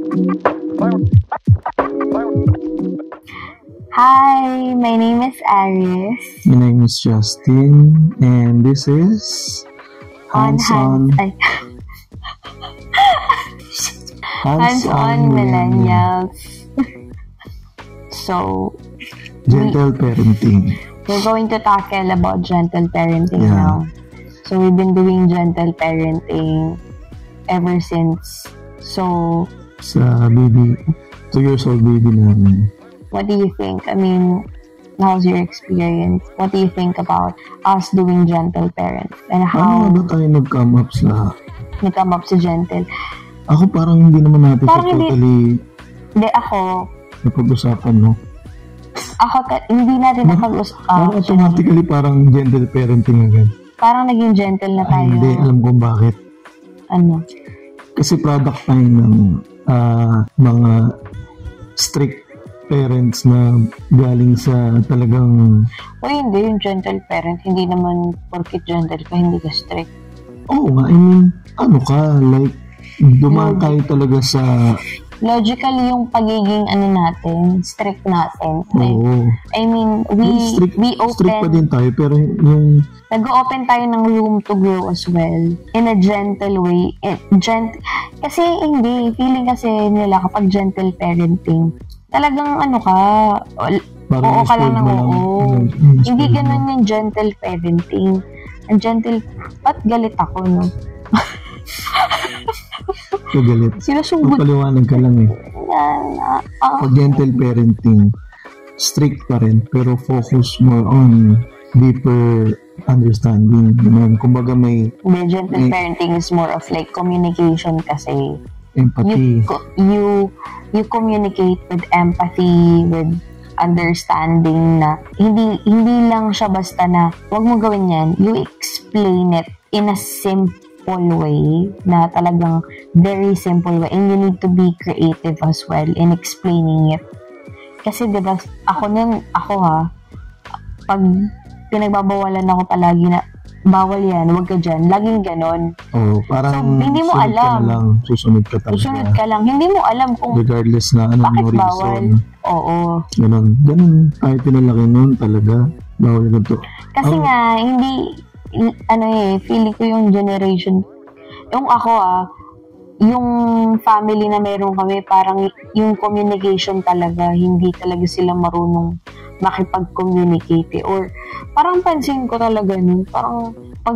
Hi, my name is Aris. My name is Justin, and this is Hands-on Millennials. So, Gentle parenting. we're going to tackle about gentle parenting now. So, we've been doing gentle parenting ever since. So, Sa baby, 2 years old baby namin. what do you think? I mean, how's your experience? What do you think about us doing gentle parents? And how Paano ba tayo nag-come up sa... nag-come up sa gentle? Ako parang hindi naman natin Parang siya totally Hindi, ako, napag-usapan, no? hindi natin napag-usapan. Parang automatically parang gentle parenting agad. Parang naging gentle na Ay, tayo. hindi, alam kong bakit. Ano? Kasi product tayo ng mga strict parents na galing sa talagang... Hindi, yung gentle parent, hindi naman porkit gentle ka, hindi ka strict. Oo nga, I mean, ano ka, like, dumaan tayo talaga sa... Logically, yung pagiging natin, strict natin. Oo. I mean, Strict pa open, din tayo, pero yung... nag-open tayo ng room to grow as well. In a gentle way. Kasi hindi, feeling kasi nila kapag gentle parenting, talagang Parang oo ka lang ng na oo. Hindi spoiled ganun yung gentle parenting. Ang gentle, ba't galit ako, no? Kagalit. Sinusugod Paliwanag ka lang eh. na. Pag gentle parenting, strict pa rin, pero focus more on deeper understanding. Kumbaga may The gentle parenting is more of like communication kasi. empathy. You communicate with empathy, with understanding na hindi lang siya basta na wag mo gawin yan. You explain it in a simple way, na talagang very simple way, and you need to be creative as well in explaining it. Kasi diba, pag pinagbabawalan ako palagi na bawal yan, wag ka dyan, laging ganon. Oo, parang So, hindi mo sunod ka alam. na lang, susunod ka talaga. Susunod ka lang, hindi mo alam kung Regardless na bakit anong bawal. reason. Oo. Ganun tayo pinalaki noon talaga. Bawal ganito. Kasi nga, hindi, feeling ko yung generation, yung ako yung family na meron kami, parang yung communication talaga, hindi talaga sila marunong makipag-communicate or parang pansin ko talaga nun, parang pag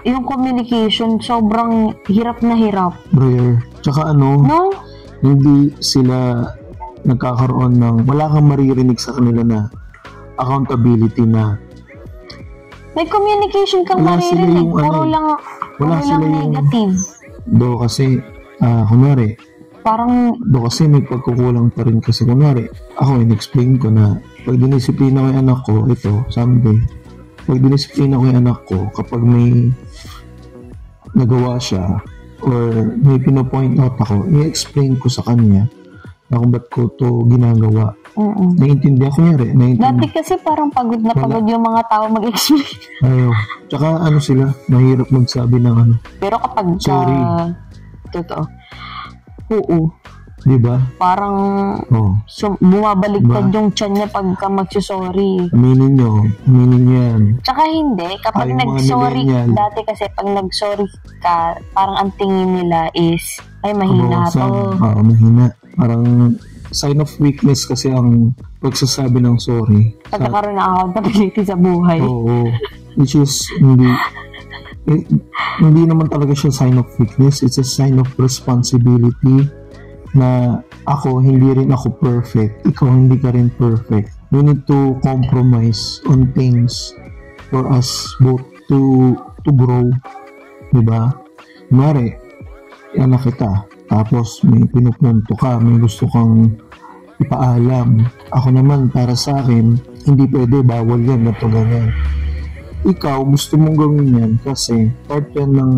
yung communication sobrang hirap na hirap. Rare. Tsaka No? hindi sila nagkakaroon ng, wala kang maririnig sa kanila na accountability na May communication kang Wala sila maririnig, yung puro lang negative. do kasi, kunwari, may pagkukulang pa rin kasi kunwari, ako in-explain ko na pag dinisiplina ko yung anak ko, ito, someday, pag dinisiplina ko yung anak ko, kapag may nagawa siya, or may pinopoint out ako, i-explain ko sa kanya na kung ba't ko to ginagawa. Naiintindihan ko Dati kasi parang pagod na pagod yung mga tao mag-explain. Ayaw. Tsaka sila, mahirap magsabi ng Pero kapag sorry. Totoo. Oo. Diba? Parang bumabaliktad yung tiyan niya pagka magsusorry. Aminin nyo yan. Tsaka hindi, kapag nag-sorry, dati kasi pag nag-sorry ka, parang ang tingin nila is, ay mahina to. Oo, mahina. Parang sign of weakness kasi ang pagsasabi ng sorry. Pagkakaroon ng accountability sa buhay. Oo. Which is, hindi naman talaga siya sign of weakness. It's a sign of responsibility na hindi rin ako perfect. Ikaw hindi ka rin perfect. We need to compromise on things for us both to grow. Diba? Mare, anak kita. Tapos may pinupunto ka, may gusto kang ipaalam. Ako naman, para sa akin, hindi pwede, bawal yan, ito ganyan. Ikaw, gusto mong gawin yan kasi part yan ng...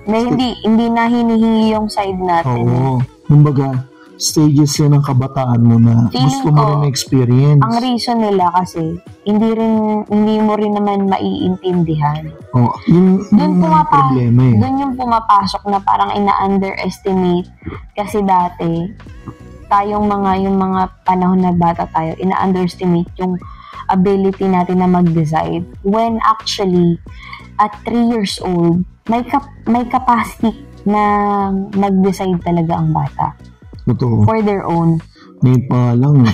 Na hindi na hinihingi yung side natin. Oo. Kumbaga, stages yan ng kabataan mo na Feeling gusto mo ko, rin na-experience. Ang reason nila kasi, hindi mo rin naman maiintindihan. Yun yung problema eh. Doon yung pumapasok na parang ina-underestimate. Kasi dati, yung mga panahon na bata tayo, ina-underestimate yung ability natin na mag-decide. When actually, at 3 years old, may capacity na mag-decide talaga ang bata. Totoo. For their own. May pa lang.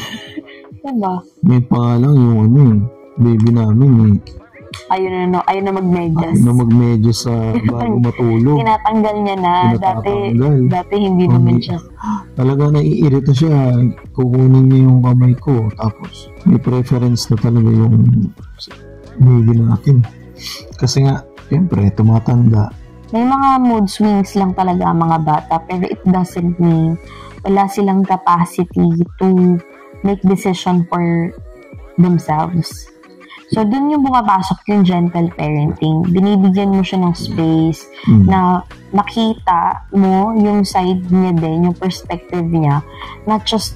Diba? May pa lang yung baby namin Ayun na mag-medyas. Ayun na mag-medyas sa bago matulog. Tinatanggal niya na. Dati hindi naman siya. Talaga naiirita siya. Kukunin niya yung kamay ko. Tapos may preference na talaga yung baby natin. Kasi nga, siyempre, tumatanda. May mga mood swings lang talaga ang mga bata. Pero it doesn't mean wala silang capacity to make decision for themselves. So, dun yung bumapasok yung gentle parenting. Binibigyan mo siya ng space na makita mo yung side niya din, yung perspective niya. Not just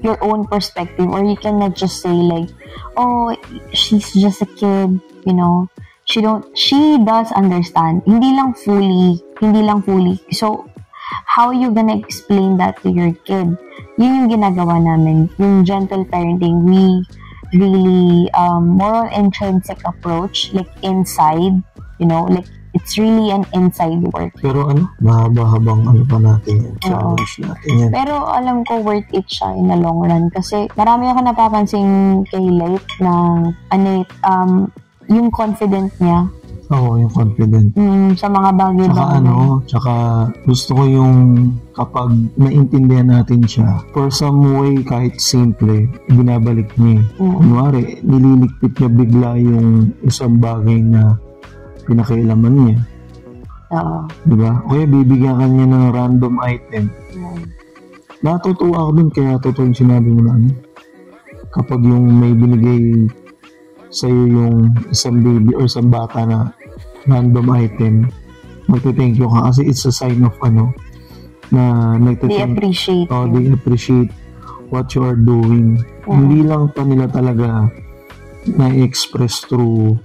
your own perspective, or you cannot just say like, oh, she's just a kid, you know. She does understand. Hindi lang fully. So, how you gonna explain that to your kid? Yun yung ginagawa namin. Yung gentle parenting, we really more intrinsic approach, like inside, like it's really an inside work. Pero mahaba-habang pa natin yan, challenge natin yan. Pero alam ko worth it siya in the long run kasi marami ako napapansin kay Light na yung confident niya. Oo, yung confident. Sa mga bagay-bagay. Tsaka gusto ko yung kapag naintindihan natin siya, for some way, kahit simple, binabalik niya. Kunwari, nililigpit niya bigla yung isang bagay na pinakailaman niya. Oo. Diba? O kaya bibigyan ka niya ng random item. Natutuwa ako dun, kaya totoo yung sinabi mo na kapag yung may binigay sa'yo yung isang baby or isang bata na random item, magte-thank you ka kasi it's a sign of na they appreciate they appreciate what you are doing. Hindi lang pa nila talaga na-express through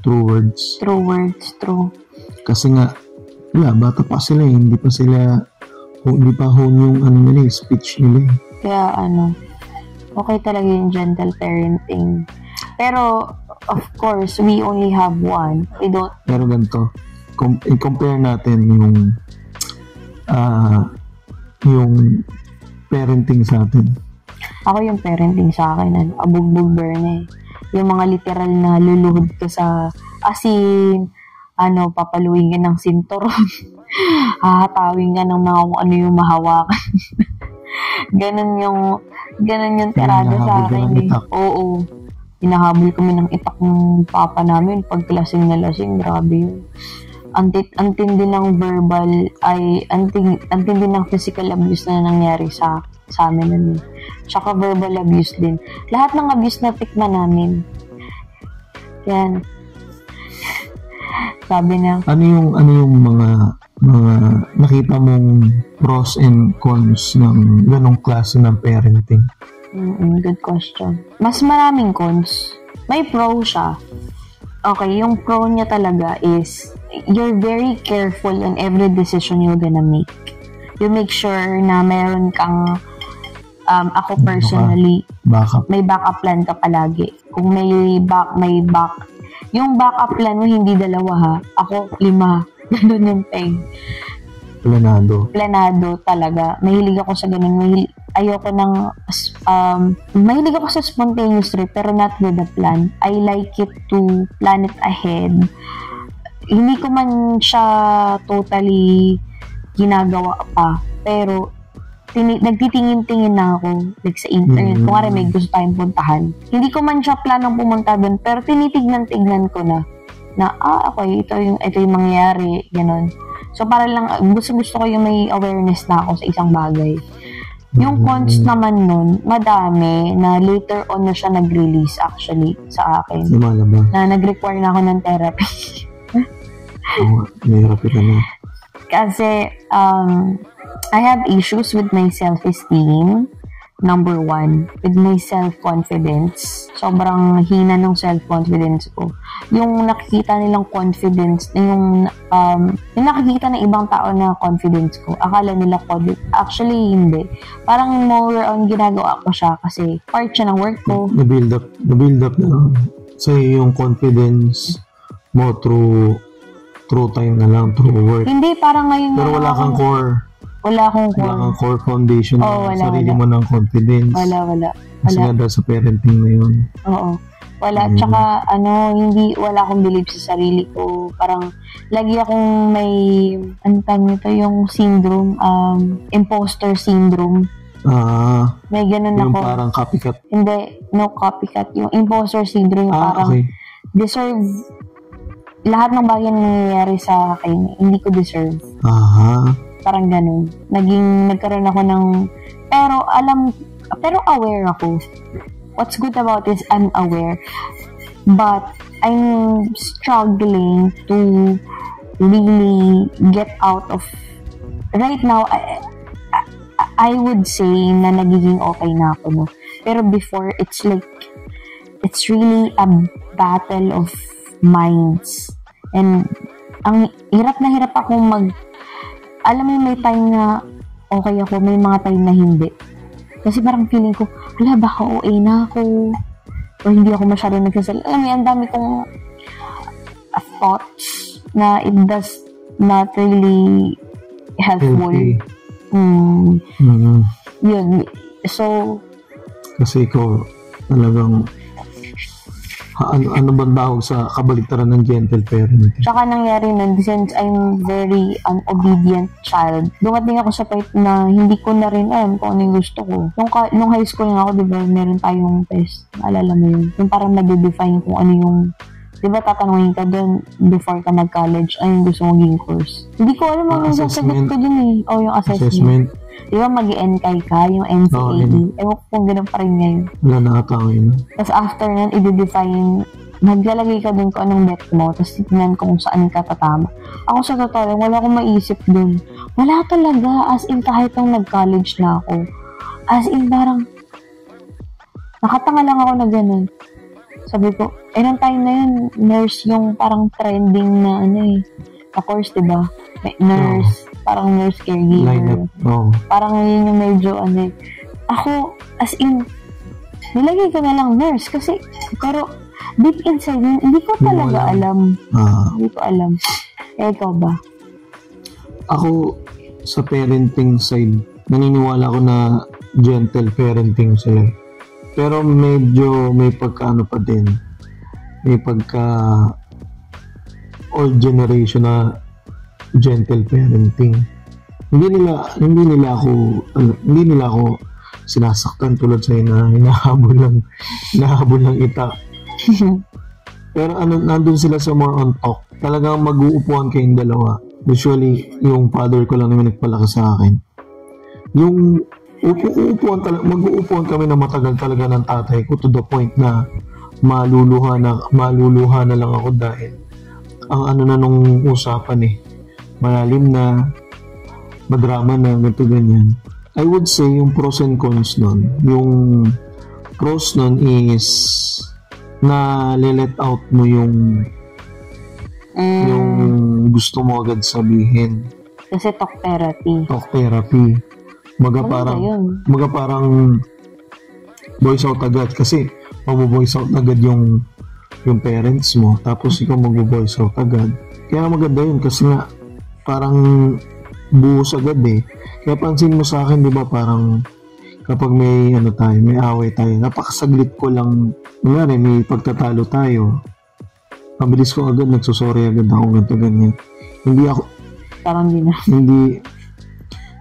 words. True. Kasi nga, bata pa sila hindi pa hone yung nila, speech nila. Kaya okay talaga yung gentle parenting. Pero, of course, we only have one. Pero ganito, i-compare natin yung parenting sa atin. Ako yung parenting sa akin, abugbog burn Yung mga literal na luluhod ka sa asin, papaluin ka ng sinturon, hahatawin ka ng mga ano yung mahawakan. Ganun yung tirada sa akin. Oo. Hinahabol kami ng itak ng papa namin pag lasing na lasing, grabe yun. Antindi ng verbal antindi ng physical abuse na nangyari sa amin nun. Tsaka verbal abuse din. Lahat ng abuse na tikman namin. Yan. Sabi na. Ano yung mga nakita mong pros and cons ng ganong klase ng parenting? Good question. Mas maraming cons. May pro siya. Okay, yung pro niya talaga is you're very careful on every decision you're gonna make. You make sure na meron kang ako personally, may backup plan ka palagi. Kung yung backup plan mo hindi 2 ha, ako 5. Ganun yung peg. Planado talaga. Mahilig ako sa ganun. Mahilig ako sa spontaneous trip pero not with a plan. I like it to plan it ahead. Hindi ko man siya totally ginagawa pa. Pero nagtitingin-tingin na ako like sa internet. Kung may gusto tayong puntahan. Hindi ko man siya planong pumunta doon pero tinitignan-tignan ko na okay, ito yung mangyayari. Ganon. So, para lang, gusto ko yung may awareness na ako sa isang bagay. Yung cons naman nun, madami, na later on na siya nag-release actually sa akin. Na nag-require na ako ng therapy. May therapy ka na. Kasi, I have issues with my self-esteem. Number 1, with my self-confidence. Sobrang hina ng self-confidence ko. Yung nakikita nilang confidence, yung nakikita ng ibang tao na confidence ko, akala nila confident. Actually, hindi. Parang more on ginagawa ko siya kasi part siya ng work ko. Na-build up na sa'yo yung confidence mo through time na lang, through work. Hindi, parang ngayon. Pero wala kang core. Wala akong core. Wala kang core foundation ng sarili wala. mo ng confidence. Wala. Kasi nga dahil sa parenting na yun. Oo. Wala. Tsaka, wala akong believe sa sarili ko. Parang, lagi akong may, yung syndrome, imposter syndrome. May ganun yung ako. Parang copycat. Hindi, no copycat. Yung imposter syndrome, parang, okay. Deserve, lahat ng bagay na nangyayari sa akin, hindi ko deserve. Parang ganun. Nagkaroon ako ng, pero aware ako. What's good about this, I'm aware. But, I'm struggling to really get out of, right now, I would say na nagiging okay na ako, no? Pero before, it's really a battle of minds. And, ang hirap na hirap akong alam mo may time na okay ako, may mga time na hindi. Kasi parang feeling ko, baka OA na ako. O hindi ako masyado nagsasalita. Alam mo, ang dami kong thoughts na it does not really helpful. Yun. So, kasi ikaw talagang ano bang tawag sa kabaligtaran ng gentle parent? Tsaka nangyari nun, since I'm very obedient child, dumating ako sa point na hindi ko na rin alam kung ano yung gusto ko. Nung high school nga ako, diba, meron tayong test. Alala mo yun? Yung parang nade-define kung ano yung, diba tatanungin ka dun before ka mag-college, ano yung gusto mong maging course. Hindi ko alam ano yung sasagot ko dun eh. O yung assessment. Diba mag-i-NCAI ka, yung NCAE. Ewan ko kung ganun pa rin ngayon. Wala na ata ngayon. Tapos after nun, i-define, maglalagay ka dun kung anong bet mo, tapos tignan kung saan ka tatama. Ako sa totoo, wala akong maisip dun. Wala talaga, as in kahit nung nag-college na ako. As in parang, nakatanga lang ako na ganun. Sabi ko, nung time na yun, nurse yung parang trending na na course, diba? Nurse, parang nurse caregiver. Parang yun yung medyo Ako, as in, nilagay ko na lang nurse kasi, pero deep inside, hindi ko talaga alam. Hindi ko alam. Ikaw ba? Ako, sa parenting side, naniniwala ko na gentle parenting sila. Pero medyo may pagkaano pa din. May pagka old generation na gentle parenting. Hindi nila ako sinasaktan tulad sa'yo na hinahabol lang itak. Pero nandun sila sa more on talk. Talagang mag-uupuan kayong dalawa. Usually, yung father ko lang naman nagpalaki sa akin. Yung mag-uupuan kami na matagal talaga ng tatay ko to the point na maluluha na lang ako dahil ang na nung usapan malalim na, madrama na, ganito ganyan. I would say yung pros and cons nun. Yung pros nun is na let out mo yung gusto mo agad sabihin. Kasi talk therapy. Maga parang voice out agad kasi mag-voice out agad yung parents mo tapos ikaw mag-voice out agad. Kaya maganda yun kasi nga parang buhos agad Kaya pansin mo sa akin, di ba, parang kapag may may away tayo, napakasaglit ko lang, may pagtatalo tayo, mabilis ko agad, nagsusorry agad ako, ganito, ganyan. Hindi ako, parang di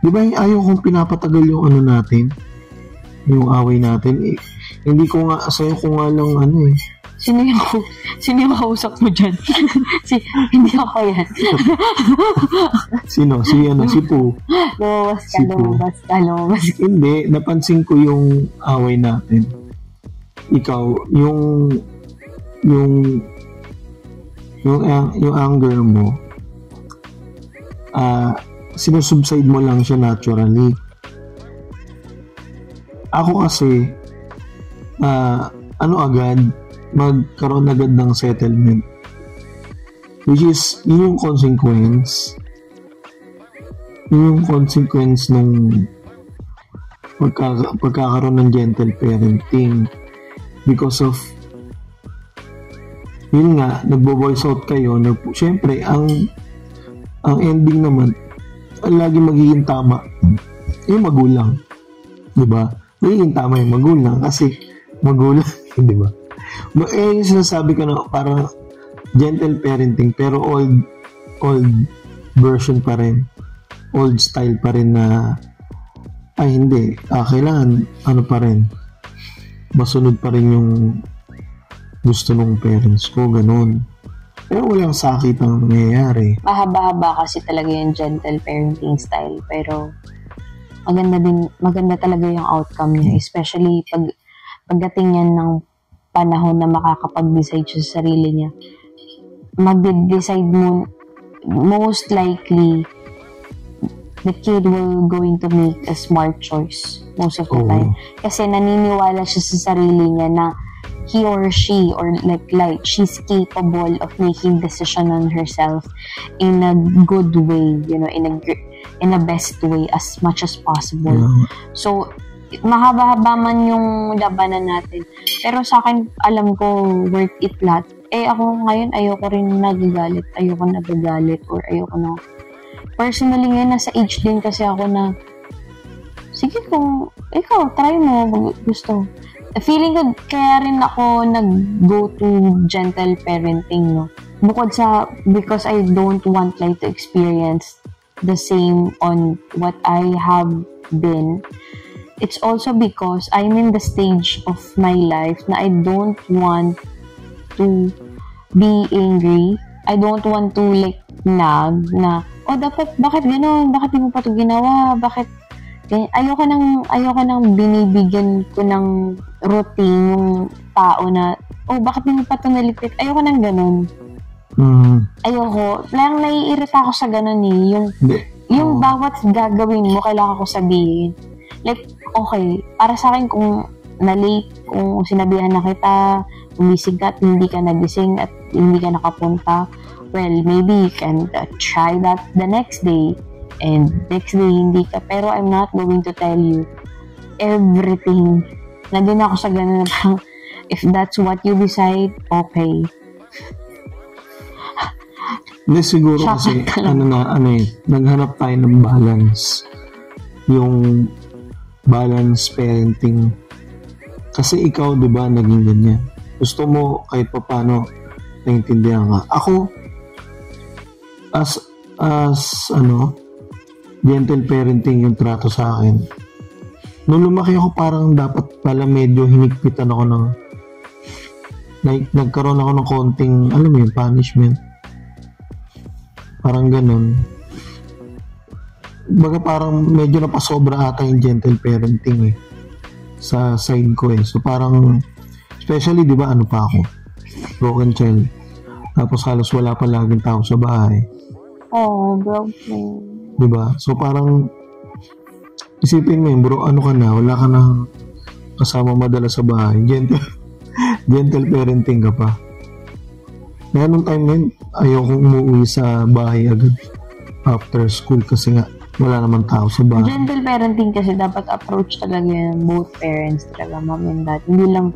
ba ayaw kong pinapatagal yung natin, yung away natin, hindi ko nga, sa'yo ko nga lang Sino yung kausap mo dyan? Hindi ako yan. Sino? Si Poo. Lumabas ka. Hindi, napansin ko yung away natin. Ikaw, yung anger mo, sinusubside mo lang siya naturally. Ako kasi, magkaroon agad ng settlement. Which is, yun yung consequence. Yun yung consequence ng pagkakaroon ng gentle parenting. Because of, yun nga, nagbo-voice out kayo. Siyempre, ang ending naman, lagi magiging tama yung magulang. Diba? Magiging tama yung magulang kasi magulang, diba? Yung sinasabi ko na parang gentle parenting pero old version pa rin. Old style pa rin na hindi. Kailangan pa rin. Masunod pa rin yung gusto ng parents ko, ganun. Pero walang sakit ang nangyayari. Mahaba-haba kasi talaga yung gentle parenting style. Pero maganda talaga yung outcome niya. Especially pagdating yan ng panahon na makakapag-decide siya sa sarili niya. Mag-decide mo, most likely, the kid will going to make a smart choice most of the time. Kasi naniniwala siya sa sarili niya na he or she or like she's capable of making decision on herself in a good way, in a best way as much as possible. So mahaba-haba man yung labanan natin, pero sa akin alam ko worth it lahat. Ako ngayon ayoko rin nagagalit or ayoko na personally ngayon nasa age din kasi ako na sige kung ikaw try mo gusto. Feeling ko kaya rin ako nag-go to gentle parenting, no? Bukod sa, because I don't want like to experience the same on what I have been. It's also because I'm in the stage of my life na I don't want to be angry. I don't want to like nag na, bakit gano'n? Bakit di mo pa ito ginawa? Bakit ayoko nang binibigyan ko ng routine yung tao na, bakit di mo pa ito nalipit? Ayoko nang ganun. Ayoko. Lang naiirita ako sa ganun yung bawat gagawin mo, kailangan ko sabihin. Like, okay, para sa akin kung na-late, kung sinabihan na kita, umisig ka at hindi ka nagising at hindi ka nakapunta, well, maybe you can try that the next day. And next day, hindi ka. Pero I'm not going to tell you everything. Nandun ako sa ganun na if that's what you decide, okay. Hindi, siguro kasi, naghanap tayo ng balance. Yung balance parenting. Kasi ikaw, di ba, naging ganyan. Gusto mo, kahit pa paano, naintindihan ka. Ako, as gentle parenting yung trato sa akin. Nung lumaki ako, parang dapat pala medyo hinigpitan ako ng nagkaroon ako ng konting, punishment. Parang ganun. Baga parang medyo napasobra ata yung gentle parenting sa side ko So parang, especially, di ba, pa ako? Broken child. Tapos halos wala pa laging tao sa bahay. Broken. Diba? So parang isipin mo bro, ka na, wala ka na kasama madala sa bahay. Gentle parenting ka pa. Kaya nung time na yun, ayokong umuwi sa bahay agad after school kasi nga wala naman tao sa bahay. Gentle parenting kasi dapat approach talaga yan both parents talaga, mom and dad. Hindi lang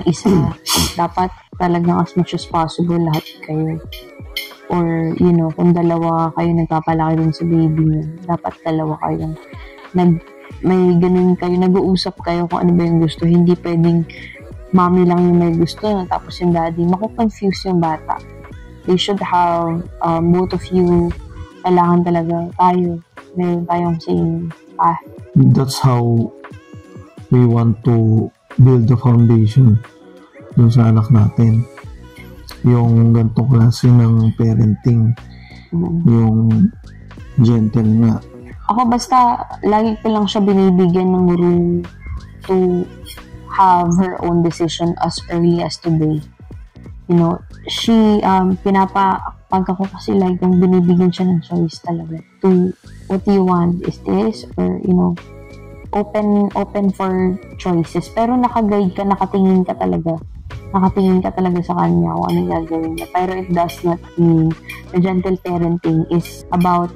isa. Dapat talagang as much as possible lahat kayo. Or, kung dalawa kayo nagpapalaki dun sa baby niyo, dapat dalawa kayo. May ganun kayo, nag-uusap kayo kung ano ba yung gusto. Hindi pwedeng mommy lang yung may gusto, tapos yung daddy. Makukonfuse yung bata. They should have, both of you, kailangan talaga tayo. Meron tayong same path. That's how we want to build the foundation dun sa anak natin. Yung ganitong klase ng parenting, yung gentle nga. Ako basta, lagi ko lang siya binibigyan ng room to have her own decision as early as today. She, pag ako kasi like, kung binibigyan siya ng choice talaga to, what do you want, is this, or, open for choices. Pero nakaguide ka, nakatingin ka talaga sa kanya kung anong gagawin niya. Pero it does not mean the gentle parenting is about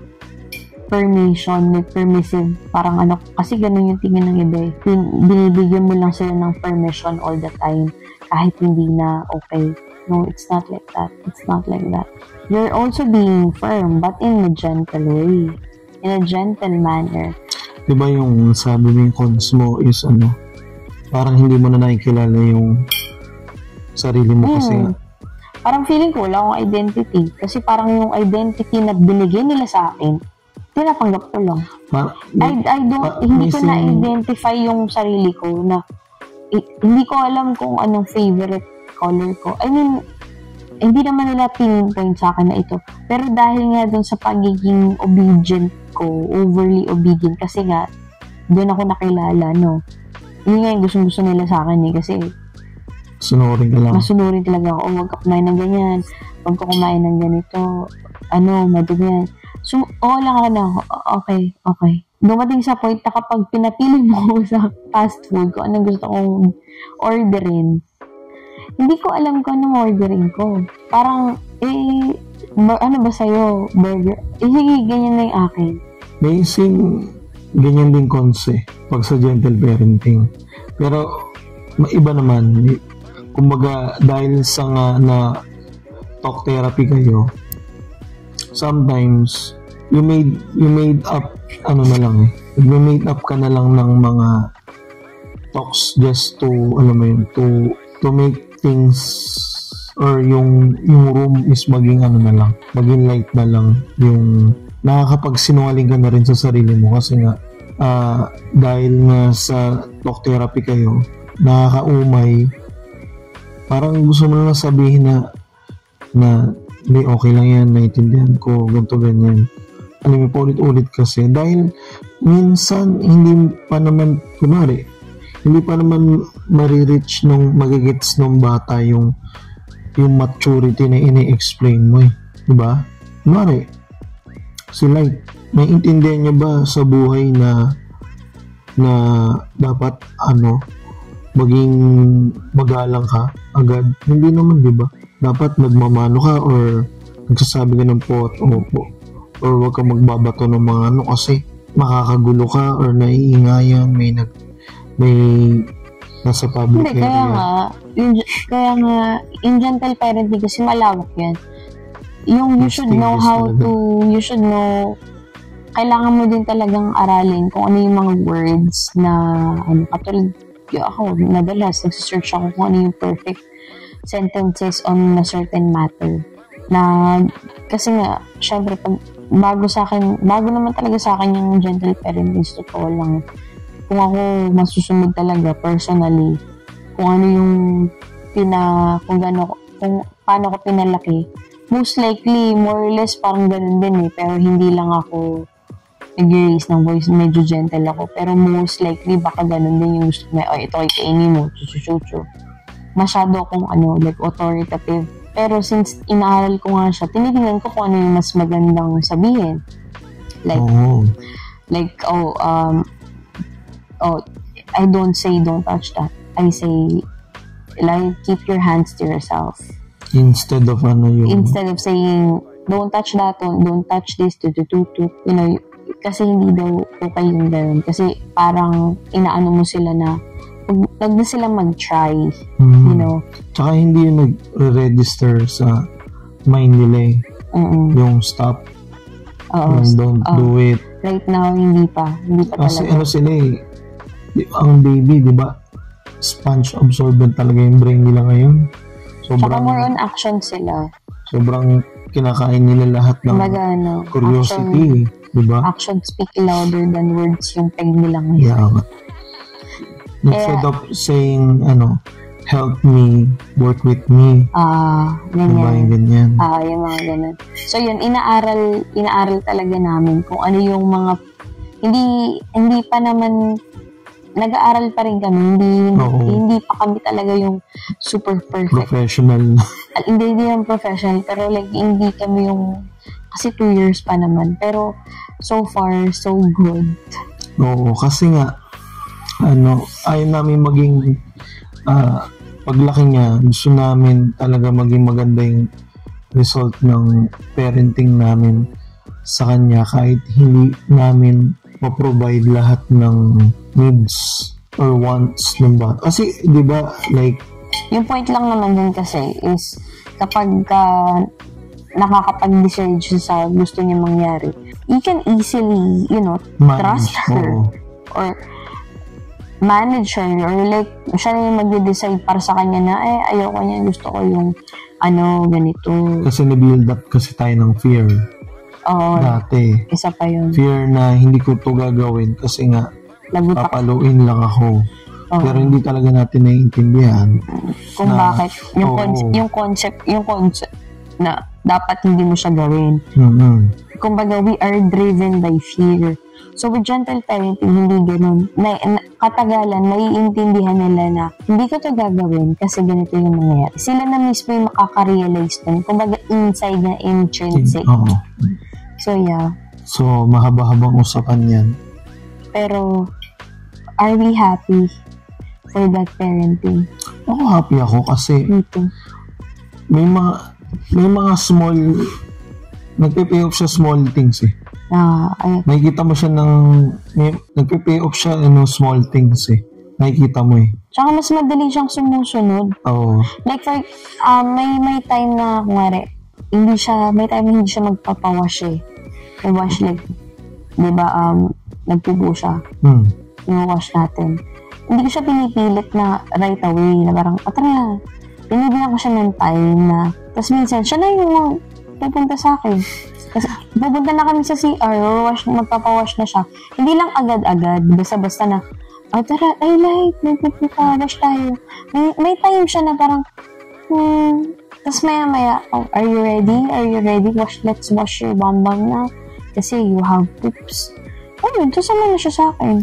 permission, permissive, parang kasi ganun yung tingin ng iba eh. Binibigyan mo lang sila ng permission all the time, kahit hindi na okay. No, it's not like that. It's not like that. You're also being firm, but in a gentle way. In a gentle manner. Diba yung sabi mo yung cons mo is parang hindi mo na nakikilala yung sarili mo kasi nga. Parang feeling ko wala akong identity. Kasi parang yung identity na binigay nila sa akin, tinatanggap ko lang. Hindi ko na-identify yung sarili ko na hindi ko alam kung anong favorite color ko. I mean, hindi naman nila pinpoint sa akin na ito. Pero dahil nga dun sa pagiging obedient ko, overly obedient, kasi nga, doon ako nakilala, no? Yun nga yung gusto nila sa akin eh, kasi sunurin ka lang. Masunurin talaga ako. Huwag ka kumain ng ganyan. Huwag ka kumain ng ganito. Madugyan. So, lang ako na, okay. Dumating sa point na kapag pinapili mo ako sa fast food, kung anong gusto kong orderin, hindi ko alam kung anong ordering ko. Parang, ano ba sa'yo? Burger? Sige, ganyan na yung akin. Amazing, ganyan din konse pag sa gentle parenting. Pero, iba naman. Kumbaga, dahil sa nga na talk therapy kayo, sometimes, you made up, nag-made up ka na lang ng mga talks just to, to make things or yung room is maging maging light na lang, yung nakakapagsinungaling ka na rin sa sarili mo kasi nga dahil nga sa talk therapy kayo, nakakaumay, parang gusto mo na sabihin na hindi, okay lang yan, naiintindihan ko, ganito, ganyan. Mo paulit-ulit kasi dahil minsan hindi pa naman marireach nung magigets nung bata yung maturity na ini-explain mo eh. Diba? Kunwari, sila, may intindihan niya ba sa buhay na dapat maging magalang ka agad? Hindi naman, diba? Dapat nagmamano ka or nagsasabi ka ng po at opo or huwag ka magbabato ng mga kasi makakagulo ka or naiingayan, may nasa public area. Kaya nga, in gentle parenting kasi malawak yan. You should know kailangan mo din talagang aralin kung ano yung mga words na, katulad, ako, madalas, nagsisearch ako kung ano yung perfect sentences on a certain matter. Kasi nga, syempre, bago naman talaga sa akin yung gentle parenting, totoo lang. Kung ako masusunod talaga personally, kung ano yung kung paano ko pinalaki, most likely more or less parang ganun din eh, pero hindi lang ako nag-raise ng voice, medyo gentle ako, pero most likely baka ganun din yung gusto ko, ito ay kainin mo, chuchuchuchu. Masyado akong like authoritative, pero since inaaral ko nga siya, tinitingnan ko kung ano yung mas magandang sabihin, I don't say don't touch that. I say keep your hands to yourself. Instead of saying don't touch that, don't touch this, kasi hindi daw okay yung gano'n. Kasi parang inaano mo sila na wag na sila mag-try, Tsaka hindi yung nag-register sa mind nila yung stop. Don't do it. Right now, hindi pa kasi talaga. Sila ang baby, di ba? Sponge absorbent talaga yung brain nila ngayon. Tsaka more on action sila. Sobrang kinakain nila lahat ng curiosity, di ba? Action speak louder than words yung peg nila ngayon. Instead of saying, help me, work with me. Ganyan. Diba yung ganyan? Yung mga ganun. So yun, inaaral talaga namin kung ano yung mga, hindi pa naman, nag-aaral pa rin kami, hindi hindi pa kami talaga yung super perfect. Professional. Hindi yung professional, pero like, hindi kami yung, kasi 2 years pa naman. Pero, so far, so good. Oo, kasi nga, ayaw namin maging, paglaki niya, gusto namin talaga maging maganda yung result ng parenting namin sa kanya kahit hindi namin ma-provide lahat ng needs or wants ng bata. Kasi, di ba, like, yung point lang naman din kasi is kapag nakakapag-decide siya sa gusto niya mangyari, you can easily, trust her. Or manage her. Or like, siya na yung mag-decide para sa kanya na, ayoko niya, gusto ko yung ganito. Kasi na-build up kasi tayo ng fear. Oo. Dati. Isa pa yun. Fear na hindi ko to gagawin kasi nga papaluin lang ako. Pero hindi talaga natin naiintindihan kung bakit yung concept na dapat hindi mo siya gawin. Kumbaga, we are driven by fear. So with gentle parenting, hindi ganun. Katagalan, naiintindihan nila na hindi ko to gagawin kasi ganito yung mangyayari. Sila na mismo yung makaka-realize nun. Kumbaga, inside na intrinsic. So yeah. So, mahaba-habang usapan yan. Pero, are we happy for that parenting? Ako happy ako kasi may mga small, nagpe-pay off siya small things eh. Nakikita mo siya nagpe-pay off siya small things eh. Nakikita mo eh. Tsaka mas madali siyang sumusunod. Oo. Like for, may time na, kumari, may time na hindi siya magpapawash eh. May wash like, di ba, nagpupo siya. Yung wash natin. Hindi ko siya pinipilit na right away, na parang, tara, pinibigyan ko siya ng time na, tapos minsan, siya na yung pupunta sa akin. Kasi pupunta na kami sa CR, magpapawash na siya. Hindi lang agad-agad, basta-basta na, tara, magpapawash tayo. May time siya na parang, tapos maya-maya, are you ready? Let's wash your bum na. Kasi you have poops. Ayun, sasama na siya sa akin.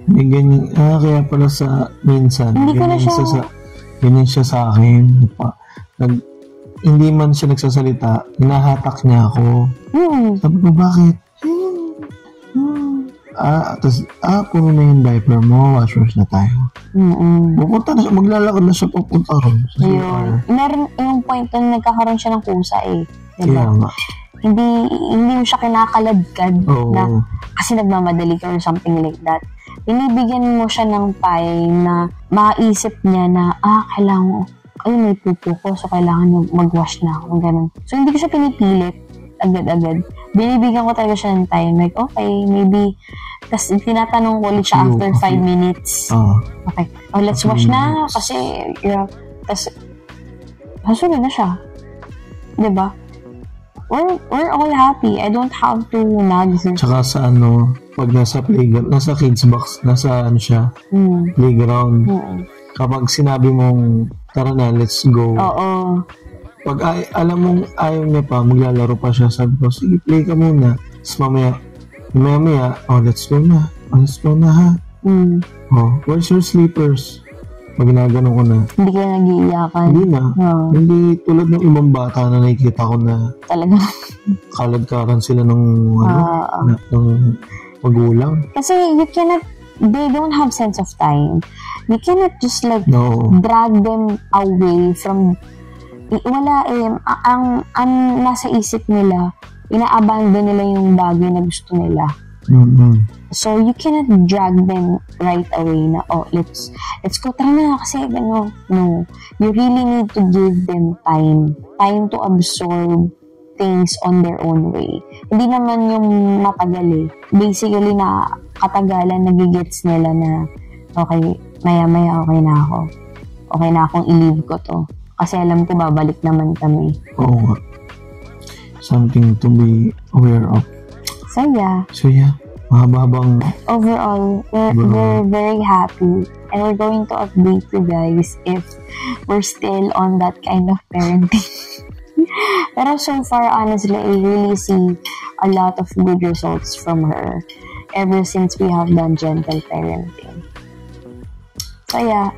May ganyan, kaya pala sa minsan, hindi ko na siya, ganyan siya sa akin. Hindi man siya nagsasalita, hinahatak niya ako. Sabi ko, bakit? Tapos, puno na yung diaper mo, wash na tayo. Pupunta na siya, maglalakad na siya pupunta ron. Meron yung point na nagkakaroon siya ng kusa eh. Diba? Kaya nga. Hindi mo siya kinakaladkad na kasi nagmamadali ka or something like that. Binibigyan mo siya ng time na maisip niya na, kailangan may pupo ko, so kailangan mag-wash na ako, ganun. So, hindi ko siya pinipilit agad-agad. Binibigyan ko talaga siya ng time. Like, okay, maybe, tas tinatanong ko ulit siya after 5 minutes. Okay. Let's wash na, kasi, tas, hasunod na siya. Diba? We're all happy. I don't have to nag her. Tsaka sa pag nasa playground, nasa kids box, nasa siya, playground. Kapag sinabi mong, tara na, let's go. Oo. Pag alam mong ayaw niya pa, maglalaro pa siya, sabi ko, sige, play ka muna. Tapos mamaya, let's go na. Let's go na, ha? Where's your sleepers? Pag ginagano ko na. Hindi ka nag-iiyakan. Hindi na. Hindi tulad ng ibang bata na nakikita ko na talaga kalad-karan sila ng magulang. Kasi they don't have sense of time. You cannot just drag them away from, wala ang nasa isip nila, ina-abandon nila yung bagay na gusto nila. So, you cannot drag them right away na, let's go, tara na, kasi no. You really need to give them time to absorb things on their own way. Hindi naman yung matagal eh. Basically, na katagalan, nagigets nila na, okay, maya-maya okay na ako. Okay na akong i-leave ko to. Kasi alam ko, babalik naman kami. Oo. Something to be aware of. So, yeah. Mahabang overall, we're very happy, and we're going to update you guys if we're still on that kind of parenting. Pero so far, honestly, I really see a lot of good results from her ever since we have done gentle parenting. So yeah,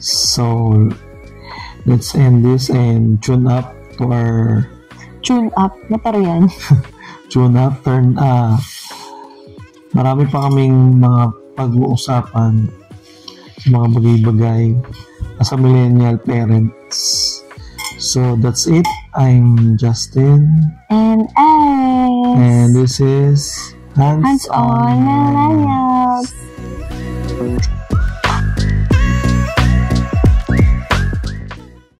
So, let's end this and tune up to our... Tune up? Mataro yan. Tune up, turn up. Marami pa kaming mga pag-uusapan sa mga bagay-bagay as a millennial parents. So, that's it. I'm Justin. And Alex. And this is Hands-on Millennials.